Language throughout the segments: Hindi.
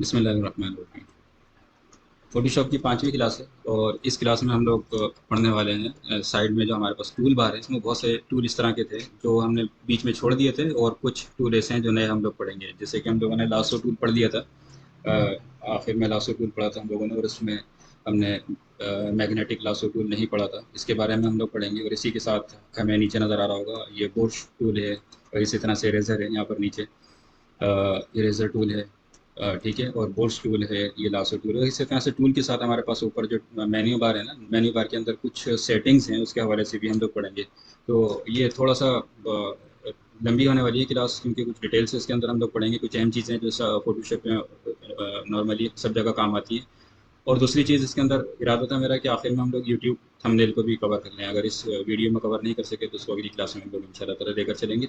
बिस्मिल्लाहिर्रहमानिर्रहीम। फ़ोटोशॉप की 5वीं क्लास है और इस क्लास में हम लोग पढ़ने वाले हैं। साइड में जो हमारे पास टूल बार है इसमें बहुत से टूल इस तरह के थे जो हमने बीच में छोड़ दिए थे और कुछ टूल ऐसे हैं जो नए हम लोग पढ़ेंगे। जैसे कि हम लोगों ने लासो टूल पढ़ लिया था। आखिर में लासो टूल पढ़ा था हम लोगों ने, और इसमें हमने मैग्नेटिक लासो टूल नहीं पढ़ा था। इसके बारे में हम लोग पढ़ेंगे और इसी के साथ हमें नीचे नज़र आ रहा होगा ये बुश टूल है और इसी तरह से इरेज़र है यहाँ पर नीचे। इरेज़र टूल है, ठीक है, और बोर्ड्स टूल है, ये लासो टूल है। इसी तरह से टूल के साथ हमारे पास ऊपर जो मेन्यू बार है ना, मेन्यू बार के अंदर कुछ सेटिंग्स हैं, उसके हवाले से भी हम लोग पढ़ेंगे। तो ये थोड़ा सा लंबी होने वाली है क्लास, क्योंकि कुछ डिटेल्स इसके अंदर हम लोग पढ़ेंगे। कुछ अहम चीज़ें जो फोटोशॉप में नॉर्मली सब जगह काम आती हैं। और दूसरी चीज़ इसके अंदर इरादा था मेरा कि आखिर में हम लोग यूट्यूब थंबनेल को भी कवर कर लें। अगर इस वीडियो में कवर नहीं कर सके तो उसको अगली क्लास में हम लोग इंशाल्लाह ताला लेकर चलेंगे।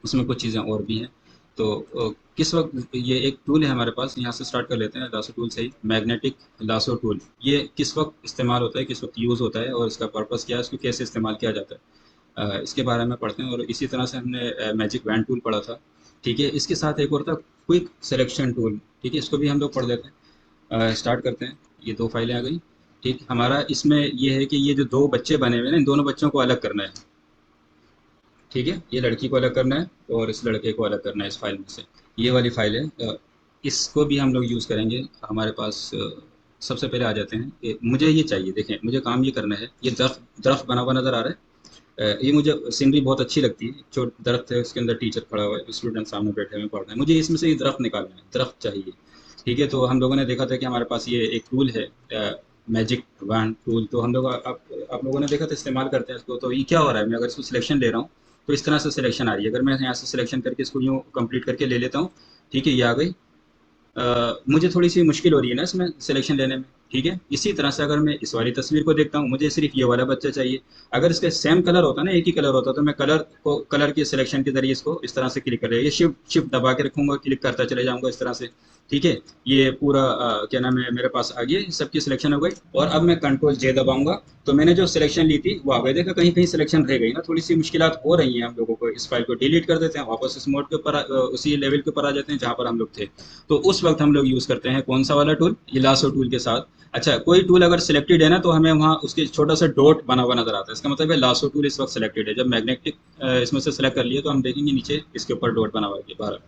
उसमें कुछ चीज़ें और भी हैं। तो किस वक़्त ये एक टूल है हमारे पास, यहाँ से स्टार्ट कर लेते हैं लासो टूल से ही। मैग्नेटिक लासो टूल, ये किस वक़्त इस्तेमाल होता है, किस वक़्त यूज़ होता है और इसका पर्पस क्या है, इसको कैसे इस्तेमाल किया जाता है, इसके बारे में पढ़ते हैं। और इसी तरह से हमने मैजिक वैन टूल पढ़ा था, ठीक है। इसके साथ एक और था क्विक सिलेक्शन टूल, ठीक है, इसको भी हम लोग पढ़ लेते हैं। स्टार्ट करते हैं। ये 2 फाइलें आ गई, ठीक। हमारा इसमें ये है कि ये जो 2 बच्चे बने हुए हैं ना, इन दोनों बच्चों को अलग करना है, ठीक है। ये लड़की को अलग करना है और इस लड़के को अलग करना है इस फाइल में से। ये वाली फाइल है, इसको भी हम लोग यूज़ करेंगे। हमारे पास सबसे पहले आ जाते हैं कि मुझे ये चाहिए, देखें मुझे काम ये करना है। ये दरख्त दरख्त बना हुआ नज़र आ रहा है। ये मुझे सीनरी बहुत अच्छी लगती है। जो दरख्त है उसके अंदर टीचर खड़ा हुआ है, स्टूडेंट सामने बैठे हुए पढ़ रहे हैं। मुझे इसमें से ये दरख्त निकालना है, दरख्त चाहिए, ठीक है। तो हम लोगों ने देखा था कि हमारे पास ये एक टूल है, मैजिक वन टूल। तो हम लोग आप लोगों ने देखा था इस्तेमाल करते हैं इसको। तो ये क्या हो रहा है, मैं अगर इसको सिलेक्शन ले रहा हूँ तो इस तरह से सिलेक्शन आ रही है। अगर मैं यहाँ से सिलेक्शन करके इसको यूँ कंप्लीट करके ले लेता हूँ, ठीक है, ये आ गई। मुझे थोड़ी सी मुश्किल हो रही है ना इसमें सिलेक्शन लेने में, ठीक है। इसी तरह से अगर मैं इस वाली तस्वीर को देखता हूँ, मुझे सिर्फ ये वाला बच्चा चाहिए। अगर इसका सेम कलर होता ना, एक ही कलर होता, तो मैं कलर के सिलेक्शन के जरिए इसको इस तरह से क्लिक कर, ये शिफ्ट शिफ्ट दबा के रखूंगा, क्लिक करता चले जाऊंगा इस तरह से, ठीक है। ये पूरा क्या नाम है मेरे पास आ गया, सबकी सिलेक्शन हो गई। और अब मैं कंट्रोल जे दबाऊंगा तो मैंने जो सिलेक्शन ली थी वो आ गई। देखा, कहीं कहीं सिलेक्शन रह गई ना, थोड़ी सी मुश्किलात हो रही हैं हम लोगों को। इस फाइल को डिलीट कर देते हैं, वापस इस मोड के ऊपर उसी लेवल के ऊपर आ जाते हैं जहाँ पर हम लोग थे। तो उस वक्त हम लोग यूज़ करते हैं कौन सा वाला टूल, ये लासो टूल के साथ। अच्छा, कोई टूल अगर सिलेक्टेड है ना तो हमें वहाँ उसके छोटा सा डॉट बना हुआ नजर आता है, इसका मतलब है लासो टूल इस वक्त सिलेक्टेड है। जब मैग्नेटिक इसमें से सिलेक्ट कर लिए तो हम देखेंगे नीचे इसके ऊपर डॉट बना हुआ है बाहर।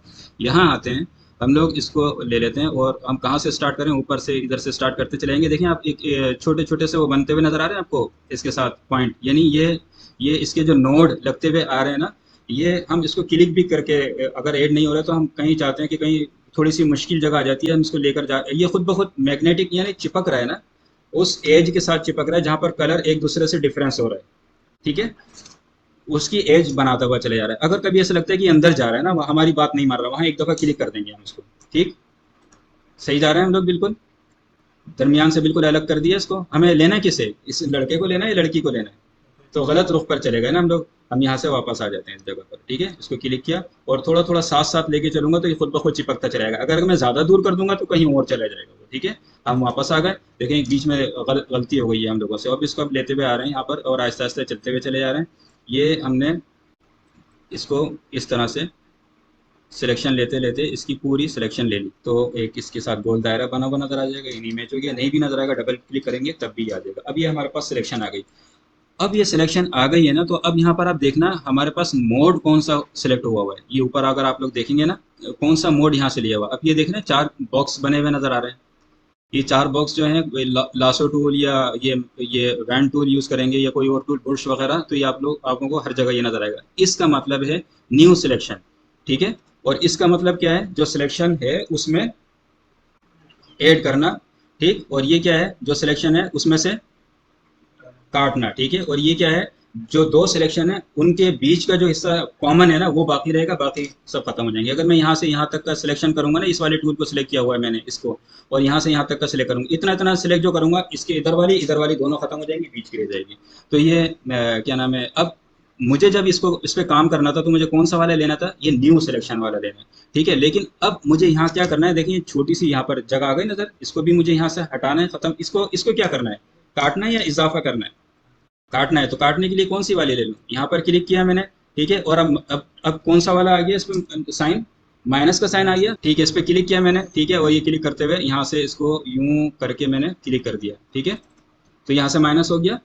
यहाँ आते हैं, हम लोग इसको ले लेते हैं और हम कहाँ से स्टार्ट करें, ऊपर से इधर से स्टार्ट करते चलेंगे। देखिए आप एक छोटे छोटे से वो बनते हुए नजर आ रहे हैं आपको, इसके साथ पॉइंट, यानी ये इसके जो नोड लगते हुए आ रहे हैं ना, ये हम इसको क्लिक भी करके अगर ऐड नहीं हो रहा है तो हम कहीं चाहते हैं कि कहीं थोड़ी सी मुश्किल जगह आ जाती है, हम इसको लेकर जा, ये खुद ब खुद मैग्नेटिक यानी चिपक रहा है ना, उस एज के साथ चिपक रहा है जहां पर कलर एक दूसरे से डिफरेंस हो रहा है, ठीक है। उसकी एज बनाता हुआ चले जा रहा है। अगर कभी ऐसा लगता है कि अंदर जा रहा है ना, हमारी बात नहीं मान रहा, वहां एक दफा क्लिक कर देंगे हम इसको, ठीक। सही जा रहे हैं हम लोग बिल्कुल, दरमियान से बिल्कुल अलग कर दिया इसको। हमें लेना किसे, इस लड़के को लेना है या लड़की को लेना है, तो गलत रुख पर चले गए ना हम लोग। हम यहाँ से वापस आ जाते हैं इस जगह पर, ठीक है। इसको क्लिक किया और थोड़ा थोड़ा साथ साथ लेके चलूंगा तो ये खुद ब खुद चिपकता चलेगा। अगर मैं ज्यादा दूर कर दूंगा तो कहीं और चला जाएगा वो, ठीक है। हम वापस आ गए। देखें बीच में गलती हो गई है हम लोगों से। अब इसको अब लेते हुए आ रहे हैं यहाँ पर और आहिस्ता आहिस्ता चलते हुए चले जा रहे हैं। ये हमने इसको इस तरह से सिलेक्शन लेते लेते इसकी पूरी सिलेक्शन ले ली तो एक इसके साथ गोल दायरा बना हुआ नजर आ जाएगा, इन इमेज हो गया। नहीं भी नजर आएगा, डबल क्लिक करेंगे तब भी आ जाएगा। अब ये हमारे पास सिलेक्शन आ गई। अब ये सिलेक्शन आ गई है ना, तो अब यहाँ पर आप देखना हमारे पास मोड कौन सा सिलेक्ट हुआ हुआ है। ये ऊपर अगर आप लोग देखेंगे ना, कौन सा मोड यहाँ से लिया हुआ। अब ये देखना 4 बॉक्स बने हुए नजर आ रहे हैं। ये 4 बॉक्स जो है लासो टूल या ये वैन टूल यूज करेंगे या कोई और टूल बुश वगैरह, तो ये आप लोगों को हर जगह ये नजर आएगा। इसका मतलब है न्यू सिलेक्शन, ठीक है। और इसका मतलब क्या है, जो सिलेक्शन है उसमें ऐड करना, ठीक। और ये क्या है, जो सिलेक्शन है उसमें से काटना, ठीक है। और ये क्या है, जो 2 सिलेक्शन है उनके बीच का जो हिस्सा कॉमन है ना वो बाकी रहेगा, बाकी सब खत्म हो जाएंगे। अगर मैं यहाँ से यहाँ तक का सिलेक्शन करूंगा ना, इस वाले टूल को सिलेक्ट किया हुआ है मैंने इसको, और यहाँ से यहाँ तक का सिलेक्ट करूंगा, इतना इतना सिलेक्ट जो करूंगा, इसके इधर वाली दोनों खत्म हो जाएंगी, बीच की रह जाएगी। तो ये क्या नाम है, अब मुझे जब इसको इस पे काम करना था तो मुझे कौन सा वाला लेना था, ये न्यू सिलेक्शन वाला लेना है, ठीक है। लेकिन अब मुझे यहाँ क्या करना है, देखिए छोटी सी यहाँ पर जगह आ गई नजर, इसको भी मुझे यहाँ से हटाना है, खत्म। इसको इसको क्या करना है, काटना है या इजाफा करना है। काटना है तो काटने के लिए कौन सी वाली ले लूँ, यहाँ पर क्लिक किया मैंने, ठीक है। और अब कौन सा वाला आ गया इस पर साइन, माइनस का साइन आ गया, ठीक है, इस पर क्लिक किया मैंने, ठीक है, और ये क्लिक करते हुए यहाँ से इसको यूं करके मैंने क्लिक कर दिया, ठीक है, तो यहाँ से माइनस हो गया।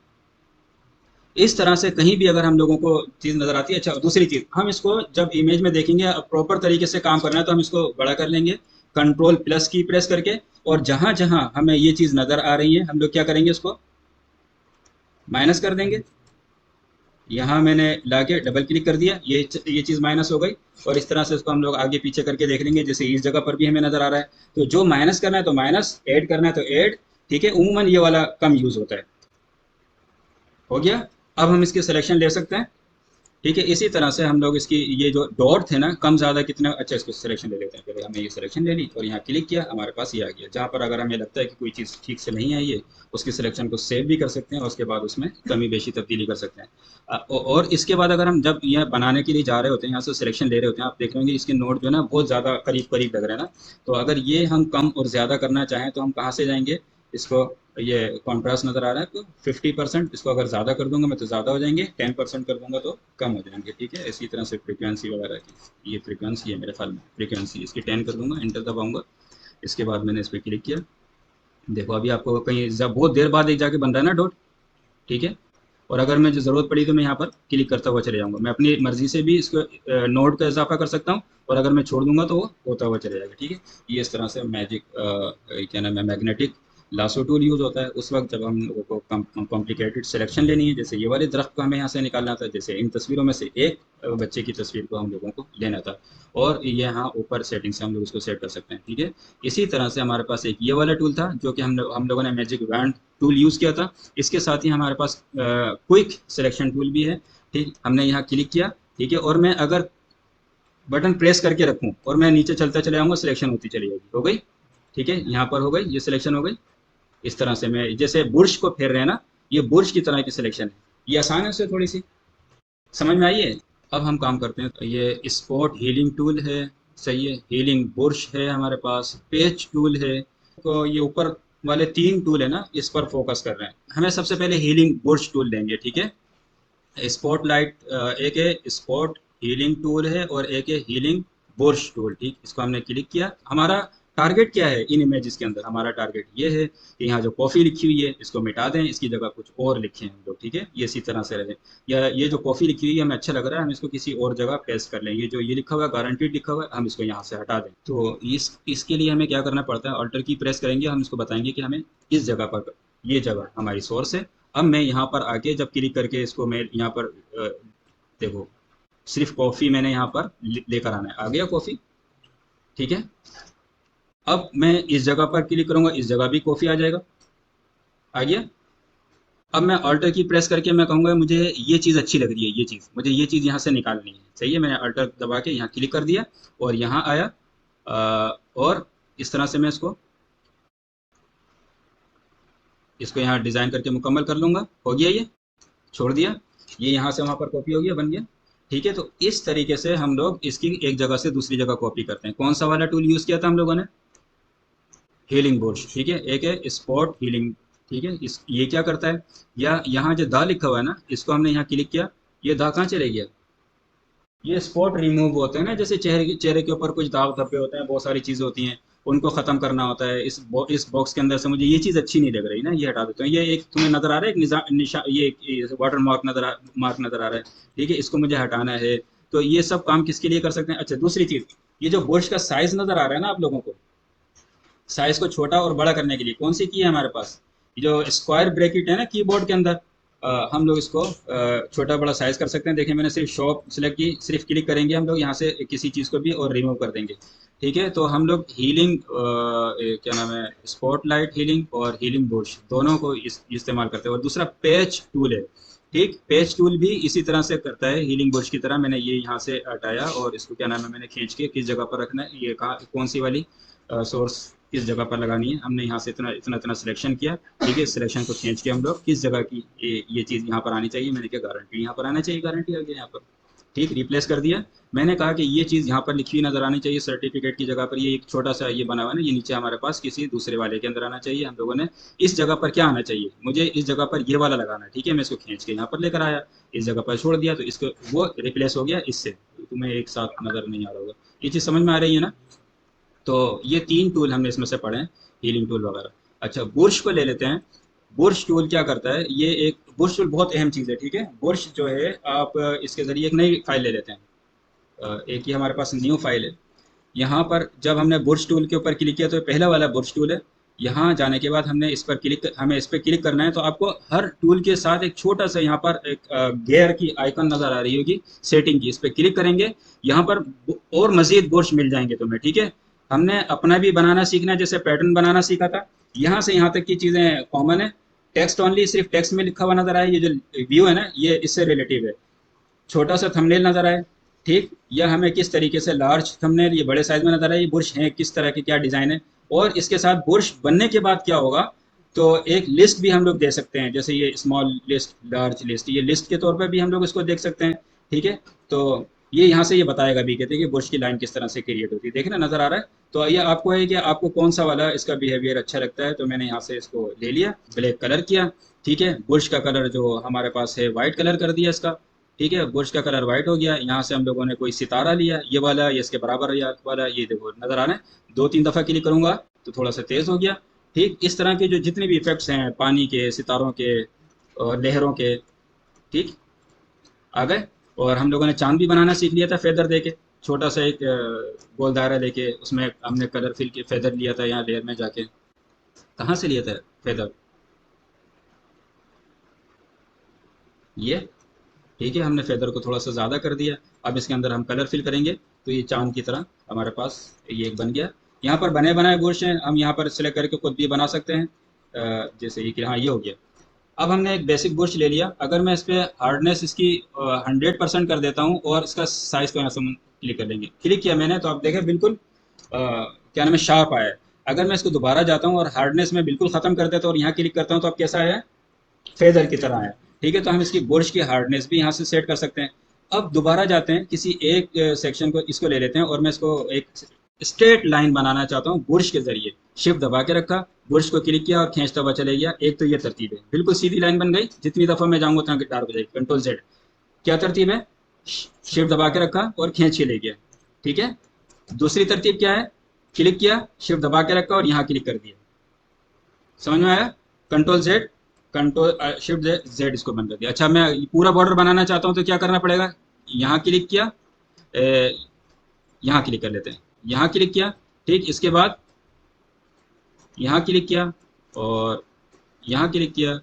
इस तरह से कहीं भी अगर हम लोगों को चीज़ नज़र आती है। अच्छा, दूसरी चीज़, हम इसको जब इमेज में देखेंगे प्रॉपर तरीके से काम करना है तो हम इसको बड़ा कर लेंगे, कंट्रोल प्लस की प्रेस करके, और जहाँ जहाँ हमें ये चीज़ नज़र आ रही है हम लोग क्या करेंगे, इसको माइनस कर देंगे। यहाँ मैंने लाके डबल क्लिक कर दिया, ये चीज़ माइनस हो गई। और इस तरह से इसको हम लोग आगे पीछे करके देख लेंगे, जैसे इस जगह पर भी हमें नज़र आ रहा है। तो जो माइनस करना है तो माइनस, ऐड करना है तो ऐड, ठीक है, उमूमन ये वाला कम यूज़ होता है। हो गया। अब हम इसकी सिलेक्शन ले सकते हैं, ठीक है। इसी तरह से हम लोग इसकी ये जो डॉट थे ना, कम ज़्यादा कितना, अच्छा इसको सिलेक्शन ले लेते हैं। पहले हमने ये सिलेक्शन ले ली और यहाँ क्लिक किया, हमारे पास ये आ गया। जहाँ पर अगर हमें लगता है कि कोई चीज़ ठीक से नहीं आई है, उसकी सिलेक्शन को सेव भी कर सकते हैं और उसके बाद उसमें कमी बेशी तब्दीली कर सकते हैं। और इसके बाद अगर हम जब ये बनाने के लिए जा रहे होते हैं, यहाँ से सिलेक्शन ले रहे होते हैं, आप देख लेंगे इसके नोट जो है ना बहुत ज़्यादा करीब करीब लग रहे हैं ना। तो अगर ये हम कम और ज़्यादा करना चाहें तो हम कहाँ से जाएंगे, इसको, ये कॉन्ट्रास्ट नज़र आ रहा है आपको 50%, इसको अगर ज़्यादा कर दूंगा मैं तो ज़्यादा हो जाएंगे, 10% कर दूंगा तो कम हो जाएंगे, ठीक है। इसी तरह से फ्रीक्वेंसी वगैरह की, ये फ्रीक्वेंसी है मेरे ख्याल में, फ्रीक्वेंसी इसकी 10 कर दूंगा, इंटर दबाऊंगा। इसके बाद मैंने इस पर क्लिक किया, देखो अभी आपको कहीं जब बहुत देर बाद एक जाके बन रहा है ना डॉट, ठीक है। और अगर मुझे ज़रूरत पड़ी तो मैं यहाँ पर क्लिक करता हुआ चले जाऊँगा, मैं अपनी मर्ज़ी से भी इसको नोड का इजाफा कर सकता हूँ, और अगर मैं छोड़ दूंगा तो वो होता हुआ चले जाएगा, ठीक है। ये इस तरह से मैजिक क्या नाम है, मैग्नेटिक लासो टूल यूज़ होता है उस वक्त जब हम लोगों को कॉम्प्लिकेटेड सिलेक्शन लेनी है। जैसे ये वाले दरख्त को हमें यहाँ से निकालना था, जैसे इन तस्वीरों में से एक बच्चे की तस्वीर को हम लोगों को लेना था, और ये यहाँ ऊपर सेटिंग से हम लोग इसको सेट कर सकते हैं, ठीक है। इसी तरह से हमारे पास एक ये वाला टूल था जो कि हम लोगों ने मैजिक वैंड टूल यूज़ किया था। इसके साथ ही हमारे पास क्विक सिलेक्शन टूल भी है, ठीक। हमने यहाँ क्लिक किया, ठीक है, और मैं अगर बटन प्रेस करके रखूँ और मैं नीचे चलता चले जाऊँगा, सिलेक्शन होती चली जाएगी, हो गई, ठीक है। यहाँ पर हो गई, ये सिलेक्शन हो गई। इस तरह से मैं जैसे बुर्श को फेर रहे हैं ना, ये बुर्श की तरह की सिलेक्शन है। ये आसान है, उससे थोड़ी सी समझ में आई है। अब हम काम करते हैं, तो ये स्पॉट हीलिंग टूल है, सही है, हीलिंग बुर्श है, हमारे पास पेच टूल है। तो ये ऊपर वाले तीन टूल है ना, इस पर फोकस कर रहे हैं। हमें सबसे पहले हीलिंग बुर्श टूल लेंगे, ठीक है। स्पॉटलाइट, एक है स्पॉट हीलिंग टूल है और एक है हीलिंग बुर्श टूल, ठीक। इसको हमने क्लिक किया। हमारा टारगेट क्या है इन इमेजेस के अंदर, हमारा टारगेट ये है कि यहाँ जो कॉफ़ी लिखी हुई है इसको मिटा दें, इसकी जगह कुछ और लिखें हम लोग, ठीक है, ये इसी तरह से रहे। या ये जो कॉफ़ी लिखी हुई है हमें अच्छा लग रहा है, हम इसको किसी और जगह पेस्ट कर लें। ये जो ये लिखा हुआ है गारंटीड लिखा हुआ है, हम इसको यहाँ से हटा दें। तो इसके लिए हमें क्या करना पड़ता है, अल्टर की प्रेस करेंगे, हम इसको बताएंगे कि हमें इस जगह पर, ये जगह हमारी सोर्स है। अब मैं यहाँ पर आके जब क्लिक करके इसको मैं यहाँ पर देखो, सिर्फ कॉफ़ी मैंने यहाँ पर लेकर आना है, आ गया कॉफ़ी, ठीक है। अब मैं इस जगह पर क्लिक करूंगा, इस जगह भी कॉफ़ी आ जाएगा, आ गया। अब मैं अल्टर की प्रेस करके मैं कहूँगा मुझे ये चीज़ अच्छी लग रही है, ये चीज़ मुझे, ये चीज़ यहाँ से निकालनी है, सही है। मैंने अल्टर दबा के यहाँ क्लिक कर दिया और यहाँ आया, और इस तरह से मैं इसको यहाँ डिज़ाइन करके मुकम्मल कर लूँगा। हो गया, ये छोड़ दिया, ये यहाँ से वहाँ पर कॉपी हो गया, बन गया, ठीक है। तो इस तरीके से हम लोग इसकी एक जगह से दूसरी जगह कॉपी करते हैं। कौन सा वाला टूल यूज़ किया था हम लोगों ने, हीलिंग बुर्श, ठीक है। एक है स्पॉट हीलिंग, ठीक है। इस ये क्या करता है, या यहाँ जो दा लिखा हुआ है ना, इसको हमने यहाँ क्लिक किया, ये दा कहाँ चले गया, ये स्पॉट रिमूव होते हैं ना, जैसे चेहरे के ऊपर कुछ दाग धब्बे होते हैं, बहुत सारी चीज़ें होती हैं, उनको ख़त्म करना होता है। इस बॉक्स के अंदर से मुझे ये चीज़ अच्छी नहीं लग रही ना, ये हटा देता हूँ। ये एक तुम्हें नज़र आ रहा है, एक निशा, ये वाटर मार्क नज़र आ रहा है, ठीक है, इसको मुझे हटाना है। तो ये सब काम किसके लिए कर सकते हैं। अच्छा, दूसरी चीज़, ये जो बुर्श का साइज़ नज़र आ रहा है ना आप लोगों को, साइज को छोटा और बड़ा करने के लिए कौन सी की है हमारे पास, जो स्क्वायर ब्रैकेट है ना कीबोर्ड के अंदर, हम लोग इसको छोटा बड़ा साइज कर सकते हैं। देखिए मैंने सिर्फ शॉप सेलेक्ट की, सिर्फ क्लिक करेंगे हम लोग यहाँ से किसी चीज़ को भी और रिमूव कर देंगे, ठीक है। तो हम लोग हीलिंग, क्या नाम है, स्पॉटलाइट हीलिंग और हीलिंग बुर्श दोनों को इस्तेमाल करते हैं। और दूसरा पैच टूल है, ठीक, पैच टूल भी इसी तरह से करता है हीलिंग बुर्श की तरह। मैंने ये यहाँ से हटाया और इसको क्या नाम है, मैंने खींच के किस जगह पर रखना है, ये कहाँ, कौन सी वाली सोर्स किस जगह पर लगानी है, हमने यहाँ से इतना इतना इतना सिलेक्शन किया, ठीक है। सिलेक्शन को खींच के हम लोग किस जगह की ये चीज़ यहाँ पर आनी चाहिए, मैंने क्या गारंटी यहाँ पर आना चाहिए, गारंटी आ गया यहाँ पर, ठीक, रिप्लेस कर दिया। मैंने कहा कि ये चीज़ यहाँ पर लिखी हुई नजर आनी चाहिए सर्टिफिकेट की जगह पर, ये एक छोटा सा ये बना हुआ है ना, ये नीचे हमारे पास किसी दूसरे वाले के अंदर आना चाहिए। हम लोगों ने इस जगह पर क्या आना चाहिए, मुझे इस जगह पर ये वाला लगाना है, ठीक है। मैं इसको खींच के यहाँ पर लेकर आया, इस जगह पर छोड़ दिया, तो इसको वो रिप्लेस हो गया इससे। तुम्हें एक साथ नज़र नहीं आ रहा होगा, ये चीज़ समझ में आ रही है ना? तो ये 3 टूल हमने इसमें से पढ़े हैं, हीलिंग टूल वगैरह। अच्छा, बुर्श को ले लेते हैं। बुर्श टूल क्या करता है, ये एक बुर्श टूल बहुत अहम चीज़ है, ठीक है? बुर्श जो है, आप इसके ज़रिए एक नई फाइल ले लेते हैं। एक ये हमारे पास न्यू फाइल है। यहाँ पर जब हमने बुर्श टूल के ऊपर क्लिक किया तो ये पहला वाला बुर्श टूल है। यहाँ जाने के बाद हमें इस पर क्लिक करना है, तो आपको हर टूल के साथ एक छोटा सा यहाँ पर एक गेयर की आइकन नज़र आ रही होगी, सेटिंग की। इस पर क्लिक करेंगे, यहाँ पर और मज़ीद बुर्श मिल जाएंगे तुम्हें, ठीक है? हमने अपना भी बनाना सीखना है, जैसे पैटर्न बनाना सीखा था। यहाँ से यहाँ तक की चीज़ें कॉमन है। टेक्स्ट ओनली, सिर्फ टेक्स्ट में लिखा हुआ नज़र आए, ये जो व्यू है ना, ये इससे रिलेटिव है। छोटा सा थंबनेल नज़र आए, ठीक, या हमें किस तरीके से लार्ज थंबनेल, ये बड़े साइज में नज़र आए, ये बुर्श हैं किस तरह के, क्या डिज़ाइन है, और इसके साथ बुर्श बनने के बाद क्या होगा। तो एक लिस्ट भी हम लोग दे सकते हैं, जैसे ये स्मॉल लिस्ट, लार्ज लिस्ट, ये लिस्ट के तौर पर भी हम लोग इसको देख सकते हैं, ठीक है? तो ये यहाँ से ये बताएगा भी, कहते हैं कि बुर्श की लाइन किस तरह से क्रिएट होती है, देखना नज़र आ रहा है? तो ये आपको है कि आपको कौन सा वाला इसका बिहेवियर अच्छा लगता है, तो मैंने यहाँ से इसको ले लिया, ब्लैक कलर किया, ठीक है? बुर्श का कलर जो हमारे पास है वाइट कलर कर दिया इसका, ठीक है? बुर्श का कलर वाइट हो गया। यहाँ से हम लोगों ने कोई सितारा लिया, ये वाला, ये इसके बराबर या वाला, ये देखो नज़र आ रहा है। 2-3 दफ़ा क्लिक करूँगा तो थोड़ा सा तेज़ हो गया, ठीक? इस तरह के जो जितने भी इफेक्ट्स हैं, पानी के, सितारों के और लहरों के, ठीक, आ गए। और हम लोगों ने चांद भी बनाना सीख लिया था फेदर दे के, छोटा सा एक गोल दायरा लेके उसमें हमने कलर फिल के फेदर लिया था यहाँ लेयर में जाके। कहाँ से लिया था फेदर? ये, ठीक है, हमने फेदर को थोड़ा सा ज़्यादा कर दिया। अब इसके अंदर हम कलर फिल करेंगे, तो ये चांद की तरह हमारे पास ये एक बन गया। यहाँ पर बने बनाए बुर्श हैं, हम यहाँ पर सिलेक्ट करके खुद भी बना सकते हैं। जैसे ये कि हाँ, ये हो गया। अब हमने एक बेसिक बुर्श ले लिया। अगर मैं इस पर हार्डनेस इसकी 100% कर देता हूँ और इसका साइज़ को यहाँ से हम क्लिक कर लेंगे, क्लिक किया मैंने, तो आप देखें बिल्कुल क्या नाम है, शार्प आया है। अगर मैं इसको दोबारा जाता हूँ और हार्डनेस में बिल्कुल ख़त्म कर देता हूँ और यहाँ क्लिक करता हूँ, तो अब कैसा आया? फेदर की तरह है, ठीक है? तो हम इसकी बुर्श की हार्डनेस भी यहाँ से सेट कर सकते हैं। अब दोबारा जाते हैं, किसी एक सेक्शन को, इसको ले लेते हैं और मैं इसको एक स्ट्रेट लाइन बनाना चाहता हूँ बुर्श के जरिए। शिफ्ट दबा के रखा, बुर्श को क्लिक किया और खींचता हुआ चले गया। एक तो ये तरतीब है, बिल्कुल सीधी लाइन बन गई, जितनी दफ़ा मैं जाऊँगा उतना डार्क हो जाएगी। कंट्रोल जेड, क्या तरतीब है? शिफ्ट दबा के रखा और खींच के ले गया, ठीक है? दूसरी तरतीब क्या है? क्लिक किया, शिफ्ट दबा के रखा और यहाँ क्लिक कर दिया। समझ में आया? Control Z, control shift Z, इसको बंद कर दिया। अच्छा, मैं पूरा बॉर्डर बनाना चाहता हूँ तो क्या करना पड़ेगा? यहाँ क्लिक किया, यहाँ क्लिक कर लेते हैं, यहाँ क्लिक किया, ठीक, इसके बाद यहाँ क्लिक किया और यहाँ क्लिक किया,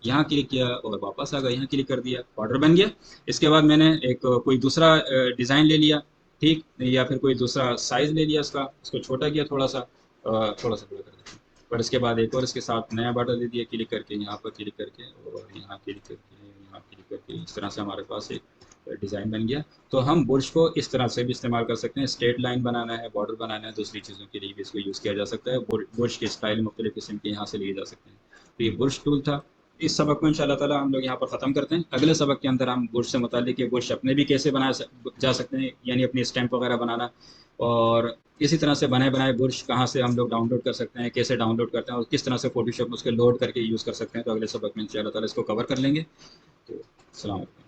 यहाँ क्लिक किया और वापस आ गया, यहाँ क्लिक कर दिया, बॉर्डर बन गया। इसके बाद मैंने एक कोई दूसरा डिज़ाइन ले लिया, ठीक, या फिर कोई दूसरा साइज़ ले लिया इसका, इसको छोटा किया थोड़ा सा, थोड़ा सा बड़ा कर देते हैं। और इसके बाद एक और इसके साथ नया बॉर्डर दे दिया, क्लिक करके, यहाँ पर क्लिक करके और यहाँ क्लिक करके, यहाँ क्लिक करके, इस तरह से हमारे पास एक डिज़ाइन बन गया। तो हम बुर्श को इस तरह से भी इस्तेमाल कर सकते हैं। स्ट्रेट लाइन बनाना है, बॉर्डर बनाना है, दूसरी चीज़ों के लिए भी इसको यूज़ किया जा सकता है। बुर्श के स्टाइल मुख्तलिफ़ किस्म के यहाँ से लिए जा सकते हैं। तो ये बुर्श टूल था। इस सबक को इंशाल्लाह ताला हम लोग यहाँ पर ख़त्म करते हैं। अगले सबक के अंदर हम बुर्श से मुतालिक ये बुर्श अपने भी कैसे जा सकते हैं, यानी अपनी स्टैम्प वगैरह बनाना, और इसी तरह से बने बनाए बुर्श कहाँ से हम लोग डाउनलोड कर सकते हैं, कैसे डाउनलोड करते हैं और किस तरह से फोटोशॉप में उसके लोड करके यूज़ कर सकते हैं। तो अगले सबक में इंशाल्लाह ताला इसको कवर कर लेंगे। तो अस्सलाम वालेकुम।